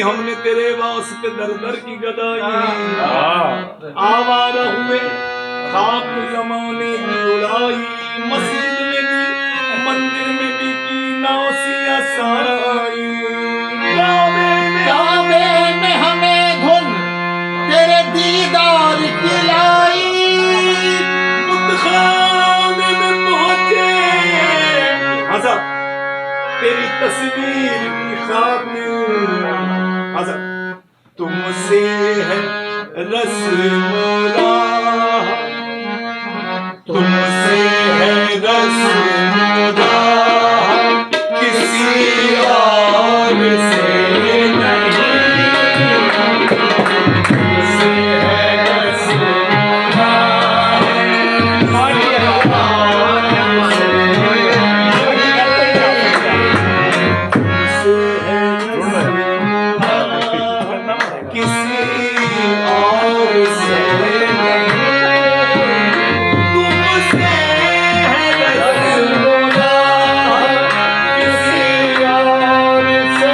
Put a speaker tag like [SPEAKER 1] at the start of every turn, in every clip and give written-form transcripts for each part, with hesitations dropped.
[SPEAKER 1] हमने तेरे वास्ते दर दर की गदाई, आवारा हुए खाक जमाने की उड़ाई, मस्जिद में भी मंदिर में भी की नासिया साराई।
[SPEAKER 2] काबे में हमें धुन तेरे दीदार की लाई,
[SPEAKER 1] बुतखाने में पहुंचे हज़रत तेरी तस्वीर की खातिर, हज़रत तुमसे है रस्मोला, तुमसे है रस्मोला, किसी और से नहीं, तुमसे है रस्मोला, किसी और से तुमसे है रसूलुल्लाह, किसी और से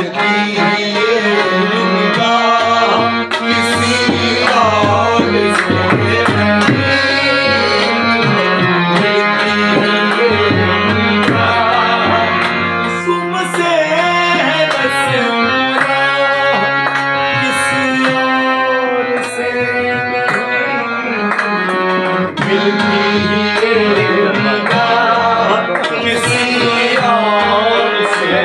[SPEAKER 1] मिलती है ये निगाह, किसी और से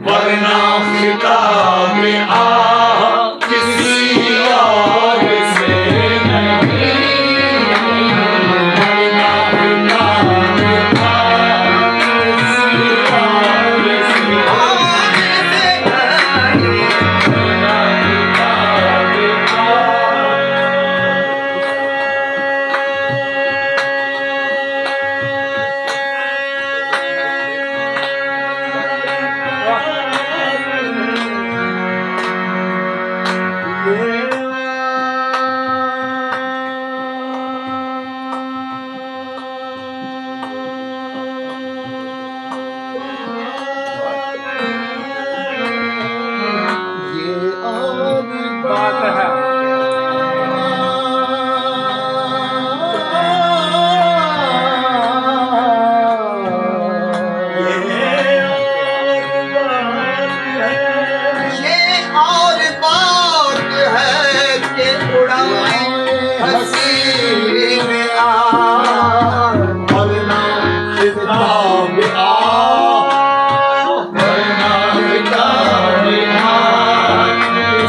[SPEAKER 1] वरना खिताब आ किसी और से नहीं, वरना खिताब आ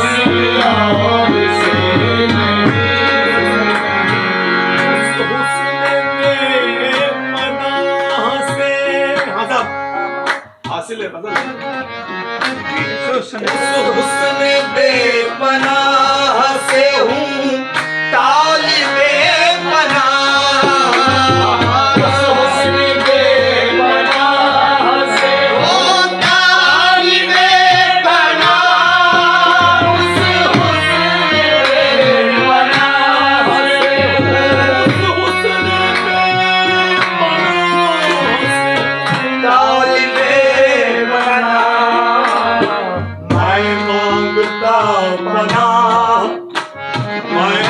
[SPEAKER 1] किसी और से नहीं, वरना हासिल है हुस्न बेपनाह से हूँ तालिबे पनाह, हुस्न बेपनाह से हूँ तालिबे पनाह, उस हुस्न बेपनाह से हूँ, हुस्न बेपनाह से तालिबे पनाह, मैं मांगता पनाह, मैं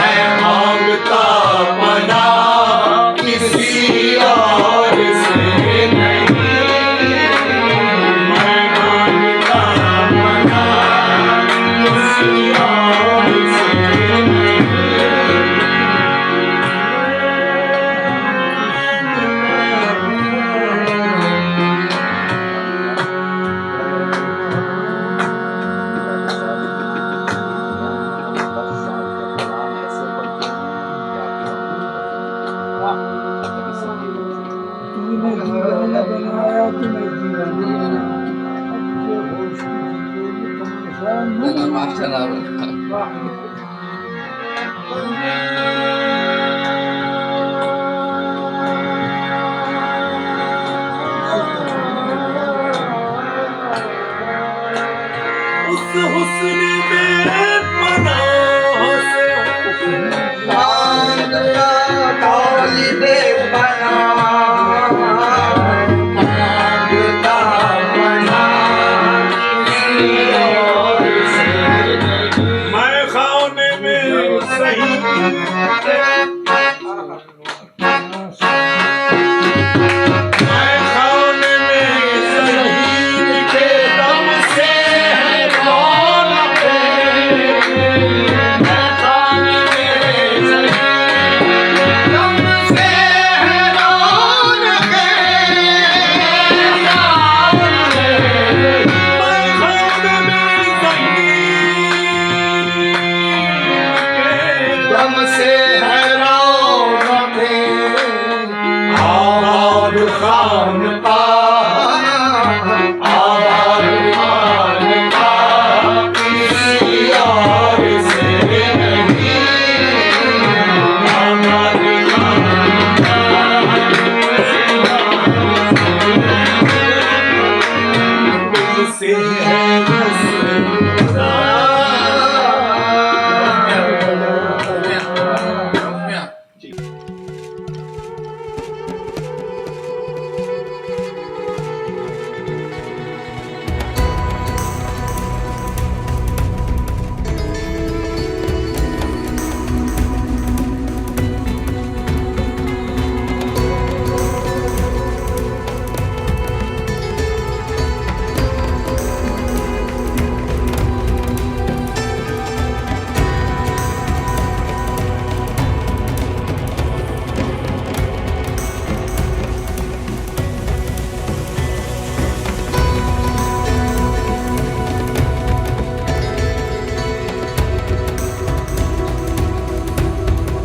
[SPEAKER 1] तूने दीवाना बनाया, तूने दीवाना बनाया। अब ये होश की जिंदगी तमाशा उस हुस्न बेपनाह से
[SPEAKER 2] चांद का तालिबे बना, चांद का बना किसी और से नहीं।
[SPEAKER 1] मैं खाने में सही मैं खाने में शहीद के दम से है रौनक़े।
[SPEAKER 2] मैं खाने में शहीद दम से है रौनक़े।
[SPEAKER 1] मैं खाने में शहीद के
[SPEAKER 2] दम से है रौनक़े।
[SPEAKER 1] आबाद खान